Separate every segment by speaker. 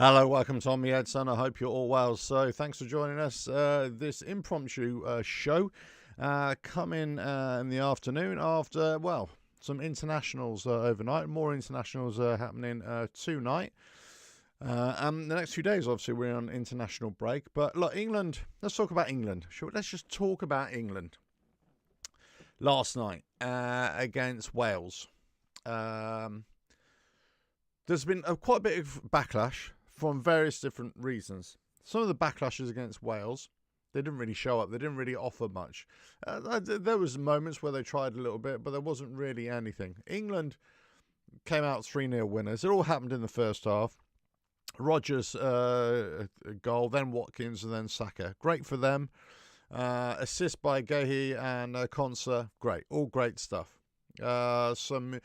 Speaker 1: Hello, welcome to On the Edson. I hope you're all well. So thanks for joining us. This impromptu show coming in the afternoon after, well, some internationals overnight. More internationals happening tonight. And the next few days, obviously, we're on international break. But look, England, let's talk about England. Sure, let's just talk about England. Last night against Wales. There's been quite a bit of backlash from various different reasons. Some of the backlashes against Wales, they didn't really show up. They didn't really offer much. There was moments where they tried a little bit, but there wasn't really anything. England came out 3-0 winners. It all happened in the first half. Rodgers' goal, then Watkins, and then Saka. Great for them. Assist by Gehi and Konsa. Great. All great stuff. Some,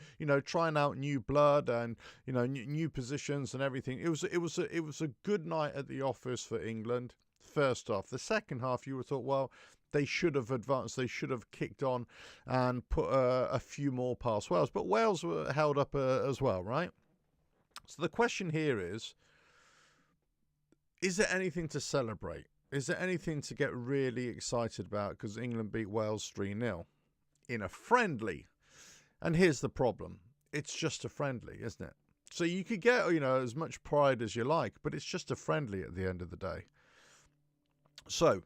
Speaker 1: trying out new blood and, new positions and everything. It was a good night at the office for England. First half. The second half, you would have thought, well, they should have advanced. They should have kicked on and put a few more past Wales. But Wales were held up as well, right? So the question here is there anything to celebrate? Is there anything to get really excited about because England beat Wales 3-0 in a friendly? And here's the problem. It's just a friendly, isn't it? So you could get, as much pride as you like, but it's just a friendly at the end of the day. So,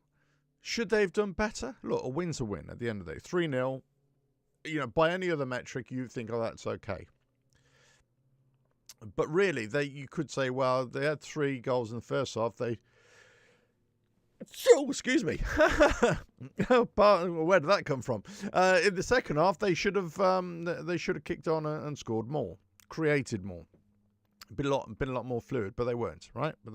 Speaker 1: should they have done better? Look, a win's a win at the end of the day. 3-0, by any other metric, you think, oh, that's okay. But really, you could say, well, they had 3 goals in the first half. Oh, excuse me. Where did that come from? In the second half, they should have kicked on and scored more, created more, been a lot more fluid, but they weren't, right? But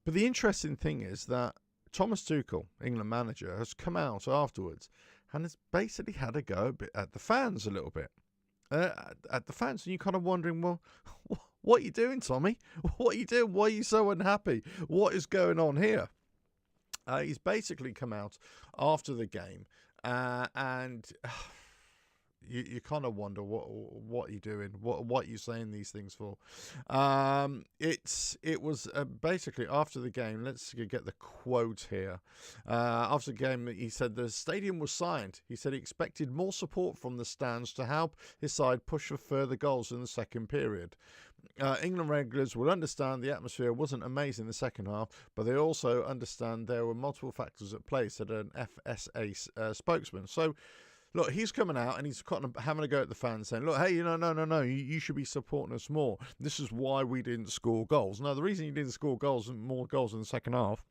Speaker 1: the interesting thing is that Thomas Tuchel, England manager, has come out afterwards and has basically had a go at the fans a little bit. At the fans, and you're kind of wondering, well, what are you doing, Tommy? What are you doing? Why are you so unhappy? What is going on here? He's basically come out after the game, and you kind of wonder what are you doing? What are you saying these things for? It was basically after the game. Let's get the quote here. After the game, he said the stadium was silent. He said he expected more support from the stands to help his side push for further goals in the second period. England regulars will understand the atmosphere wasn't amazing in the second half, but they also understand there were multiple factors at play, said an FSA spokesman. So, look, he's coming out and he's kind of having a go at the fans saying, look, hey, no, you should be supporting us more. This is why we didn't score goals. Now, the reason you didn't score more goals in the second half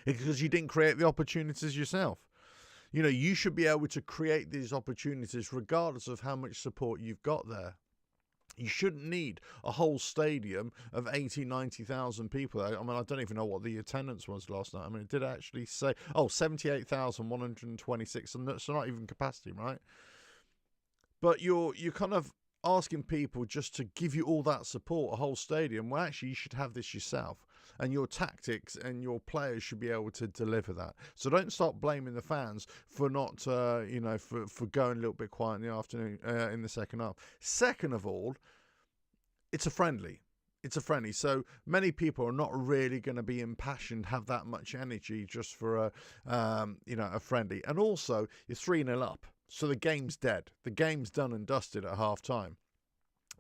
Speaker 1: is because you didn't create the opportunities yourself. You should be able to create these opportunities regardless of how much support you've got there. You shouldn't need a whole stadium of 80, 90,000 people. I mean, I don't even know what the attendance was last night. I mean, it did actually say, 78,126, so not even capacity, right? But you're kind of asking people just to give you all that support, a whole stadium. Well, actually, you should have this yourself. And your tactics and your players should be able to deliver that. So don't start blaming the fans for not, for going a little bit quiet in the afternoon, in the second half. Second of all, it's a friendly. It's a friendly. So many people are not really going to be impassioned, have that much energy just for a friendly. And also, you're 3-0 up. So the game's dead. The game's done and dusted at half time.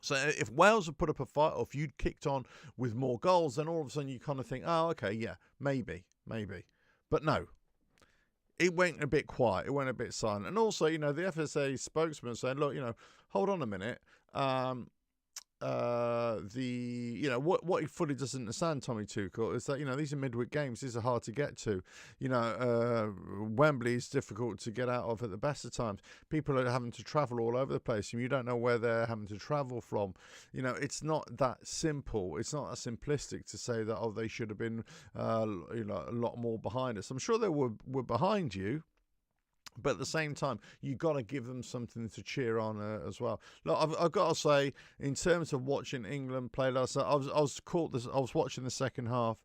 Speaker 1: So if Wales had put up a fight, or if you'd kicked on with more goals, then all of a sudden you kind of think, oh, okay, yeah, maybe. But no, it went a bit quiet. It went a bit silent. And also, the FSA spokesman saying, look, hold on a minute. What he fully doesn't understand, Tommy Tuchel, is that these are midweek games. These are hard to get to. Wembley is difficult to get out of at the best of times. People are having to travel all over the place, and you don't know where they're having to travel from. It's not that simple. It's not that simplistic to say that they should have been a lot more behind us. I'm sure they were behind you. But at the same time, you've got to give them something to cheer on as well. Look, I've got to say, in terms of watching England play last night, I was watching the second half,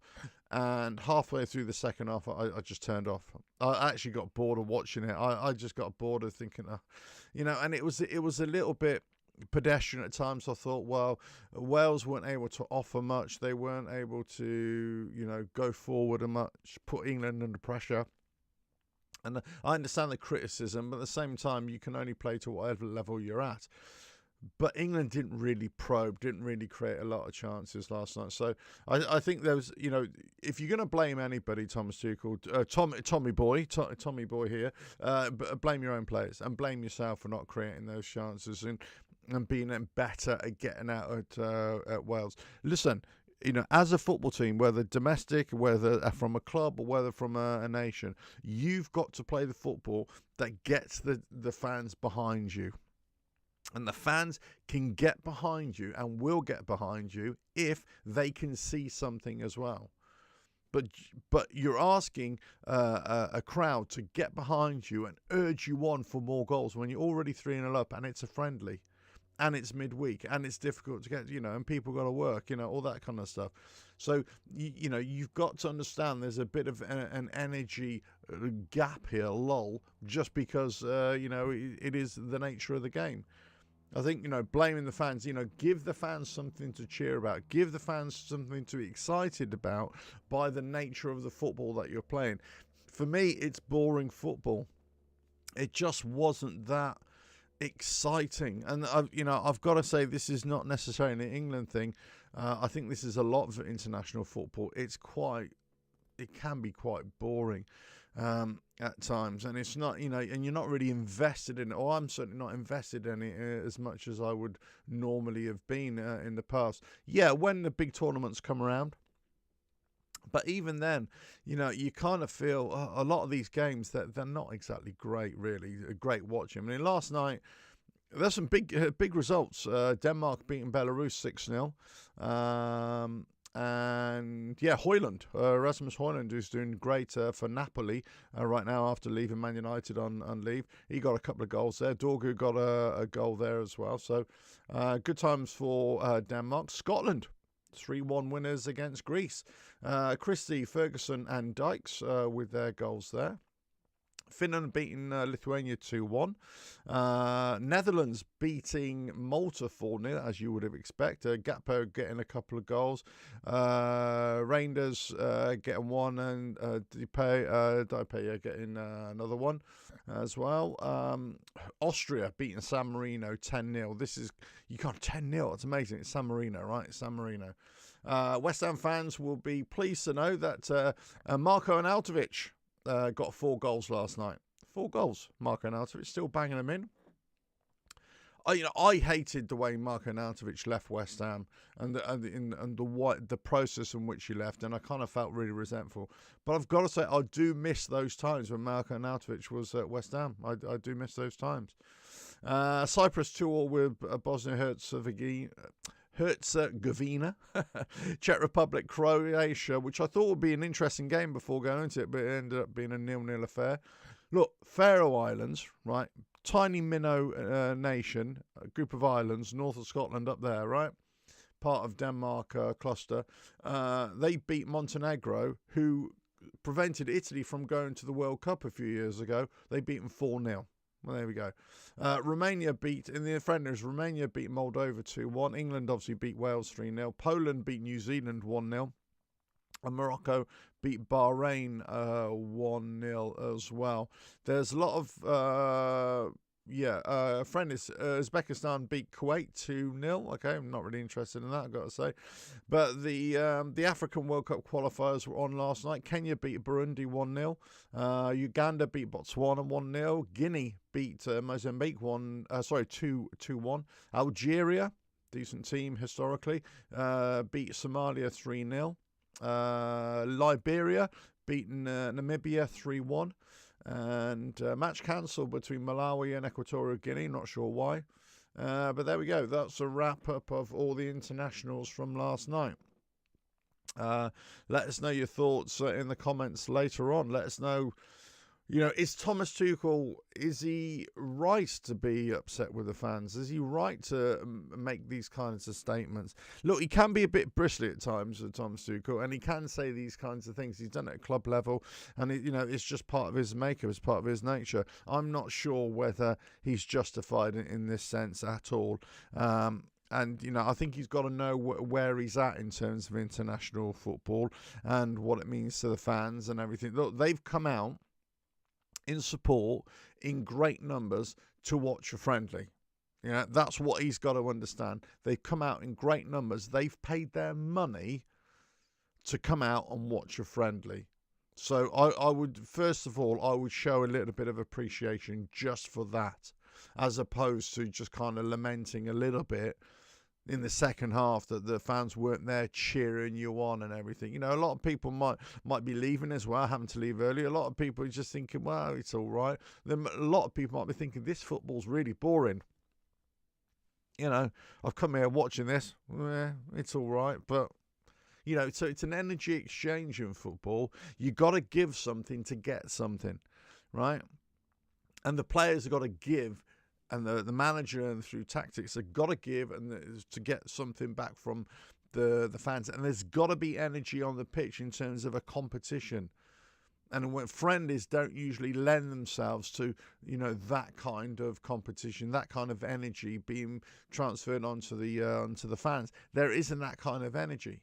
Speaker 1: and halfway through the second half, I just turned off. I actually got bored of watching it. I just got bored of thinking, and it was a little bit pedestrian at times. I thought, well, Wales weren't able to offer much. They weren't able to, go forward and much, put England under pressure. And I understand the criticism, but at the same time, you can only play to whatever level you're at. But England didn't really probe, didn't really create a lot of chances last night. So I think there was, if you're going to blame anybody, Thomas Tuchel, Tommy Boy here, blame your own players and blame yourself for not creating those chances and being better at getting out at Wales. Listen, as a football team, whether domestic, whether from a club, or whether from a nation, you've got to play the football that gets the fans behind you. And the fans can get behind you and will get behind you if they can see something as well. But you're asking a crowd to get behind you and urge you on for more goals when you're already 3-0 up and it's a friendly. And it's midweek, and it's difficult to get, and people got to work, all that kind of stuff. So, you've got to understand there's a bit of an energy gap here, lull, just because, it is the nature of the game. I think, blaming the fans, give the fans something to cheer about. Give the fans something to be excited about by the nature of the football that you're playing. For me, it's boring football. It just wasn't that exciting. And I've got to say, this is not necessarily an England thing. I think this is a lot of international football. It can be quite boring at times, and it's not, and you're not really invested in it, or I'm certainly not invested in it as much as I would normally have been in the past. Yeah, when the big tournaments come around. But even then, you kind of feel a lot of these games that they're not exactly great, really. Great watching. I mean, last night, there's some big results. Denmark beating Belarus 6-0. And yeah, Højlund, Rasmus Højlund, who's doing great for Napoli right now after leaving Man United on leave. He got a couple of goals there. Dorgu got a goal there as well. So good times for Denmark. Scotland, 3-1 winners against Greece. Christie, Ferguson and Dykes with their goals there. Finland beating Lithuania 2-1. Netherlands beating Malta 4-0, as you would have expected. Gakpo getting a couple of goals. Rangers getting one, and Depay getting another one as well. Austria beating San Marino 10-0. You got 10-0. It's amazing. It's San Marino, right? It's San Marino. West Ham fans will be pleased to know that Marko Arnautovic got 4 goals last night. 4 goals. Marko Arnautovic still banging them in. I hated the way Marko Arnautovic left West Ham and the process in which he left, and I kind of felt really resentful. But I've got to say, I do miss those times when Marko Arnautovic was at West Ham. I do miss those times. Cyprus 2-2 with Herzegovina, Czech Republic, Croatia, which I thought would be an interesting game before going into it, but it ended up being a 0-0 affair. Look, Faroe Islands, right? Tiny minnow nation, a group of islands, north of Scotland up there, right? Part of Denmark cluster. They beat Montenegro, who prevented Italy from going to the World Cup a few years ago. They beat them 4-0. Well, there we go. Romania beat Moldova 2-1. England obviously beat Wales 3-0. Poland beat New Zealand 1-0. And Morocco beat Bahrain 1-0 as well. There's a lot of Uzbekistan beat Kuwait 2-0. Okay, I'm not really interested in that, I've got to say. But the African World Cup qualifiers were on last night. Kenya beat Burundi 1-0. Uganda beat Botswana 1-0. Guinea beat Mozambique 2-1. Algeria, decent team historically, beat Somalia 3-0. Liberia beaten Namibia 3-1. And match cancelled between Malawi and Equatorial Guinea. Not sure why. But there we go. That's a wrap-up of all the internationals from last night. Let us know your thoughts in the comments later on. Let us know, You know, is Thomas Tuchel, is he right to be upset with the fans? Is he right to make these kinds of statements? Look, he can be a bit bristly at times with Thomas Tuchel, and he can say these kinds of things. He's done it at club level, and, you know, it's just part of his makeup, it's part of his nature. I'm not sure whether he's justified in this sense at all. And, you know, I think he's got to know where he's at in terms of international football and what it means to the fans and everything. Look, they've come out in support in great numbers to watch a friendly. You know, that's what he's got to understand. They've come out in great numbers. They've paid their money to come out and watch a friendly. So I would, first of all, I would show a little bit of appreciation just for that, as opposed to just kind of lamenting a little bit in the second half that the fans weren't there cheering you on and everything. You know, a lot of people might be leaving as well, having to leave early. A lot of people are just thinking, well, it's all right. Then a lot of people might be thinking, this football's really boring. You know, I've come here watching this. It's all right. But, you know, so it's an energy exchange in football. You got to give something to get something, right? And the players have got to give, and the manager, and through tactics, have got to give and to get something back from the fans. And there's got to be energy on the pitch in terms of a competition. And when friendlies don't usually lend themselves to, you know, that kind of competition, that kind of energy being transferred onto the fans. There isn't that kind of energy.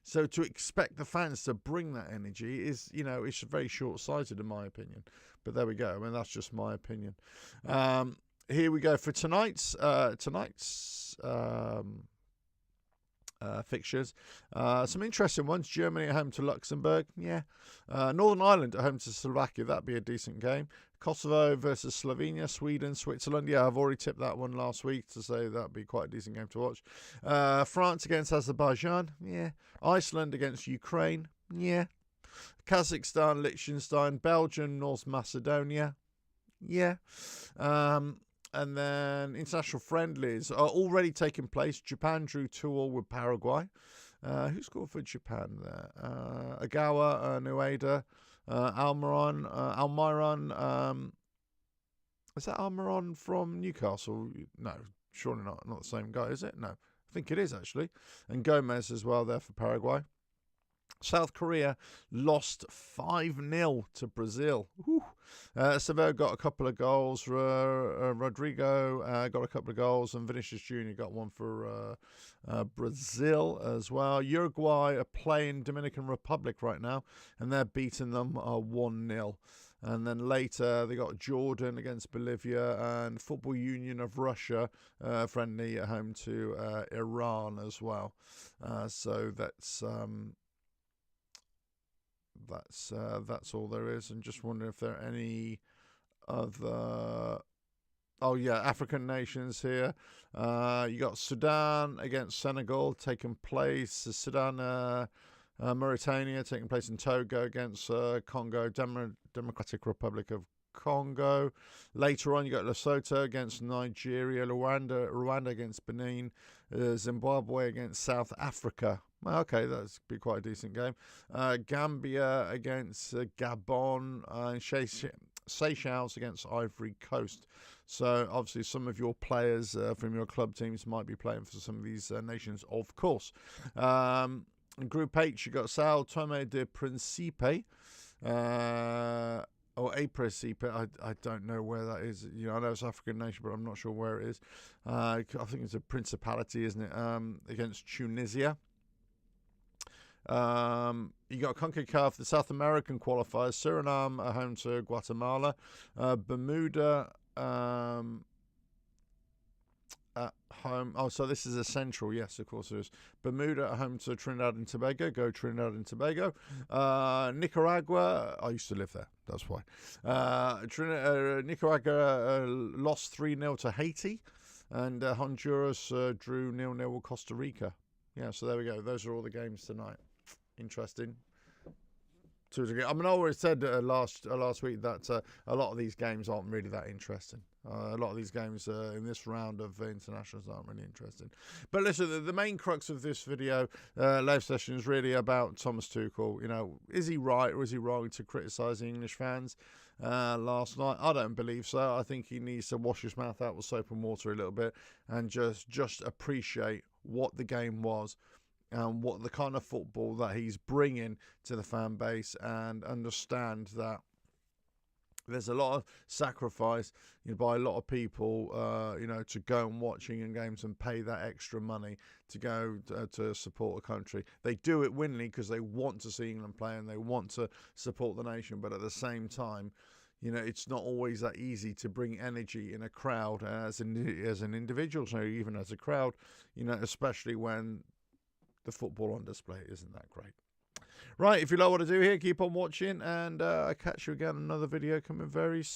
Speaker 1: So to expect the fans to bring that energy is, you know, it's very short-sighted in my opinion. But there we go. I mean, that's just my opinion. Here we go for tonight's fixtures. Some interesting ones. Germany at home to Luxembourg. Yeah. Northern Ireland at home to Slovakia. That'd be a decent game. Kosovo versus Slovenia. Sweden, Switzerland. Yeah, I've already tipped that one last week to say that'd be quite a decent game to watch. France against Azerbaijan. Yeah. Iceland against Ukraine. Yeah. Kazakhstan, Liechtenstein. Belgium, North Macedonia. Yeah. And then international friendlies are already taking place. Japan drew 2-2 with Paraguay. Who scored for Japan there? Agawa, Nueda, Almiron. Is that Almiron from Newcastle? No, surely not the same guy, is it? No, I think it is actually. And Gomez as well there for Paraguay. South Korea lost 5-0 to Brazil. Severo got a couple of goals. Rodrigo got a couple of goals. And Vinicius Jr. got one for Brazil as well. Uruguay are playing Dominican Republic right now, and they're beating them 1-0. And then later they got Jordan against Bolivia, and Football Union of Russia friendly at home to Iran as well. So that's all there is. And just wondering if there are any other. Oh yeah, African nations here. You got Sudan against Senegal taking place. Sudan, Mauritania taking place in Togo against Congo, Democratic Republic of Congo. Later on, you got Lesotho against Nigeria, Rwanda against Benin, Zimbabwe against South Africa. Okay, that's be quite a decent game. Gambia against Gabon, and Seychelles against Ivory Coast. So obviously some of your players from your club teams might be playing for some of these nations, of course. In Group H, you got Sao Tome de Principe. Or a Principe, I don't know where that is. You know, I know it's African nation, but I'm not sure where it is. I think it's a principality, isn't it? Against Tunisia. You got CONCACAF, the South American qualifiers. Suriname are home to Guatemala. Bermuda at home. Oh, so this is a central. Yes, of course it is. Bermuda at home to Trinidad and Tobago. Go Trinidad and Tobago. Nicaragua. I used to live there. That's why. Nicaragua lost 3-0 to Haiti. And Honduras drew 0-0 with Costa Rica. Yeah, so there we go. Those are all the games tonight. Interesting. To a degree. I mean, I always said last week that a lot of these games aren't really that interesting. A lot of these games in this round of internationals aren't really interesting. But listen, the main crux of this video, live session, is really about Thomas Tuchel. You know, is he right or is he wrong to criticise the English fans? last night. I don't believe so. I think he needs to wash his mouth out with soap and water a little bit and just appreciate what the game was and what the kind of football that he's bringing to the fan base, and understand that there's a lot of sacrifice, by a lot of people, to go and watch England games and pay that extra money to go to support a country. They do it willingly because they want to see England play and they want to support the nation. But at the same time, it's not always that easy to bring energy in a crowd as an individual, so even as a crowd, especially when the football on display isn't that great. Right, if you like what I do here, keep on watching, and I'll catch you again in another video coming very soon.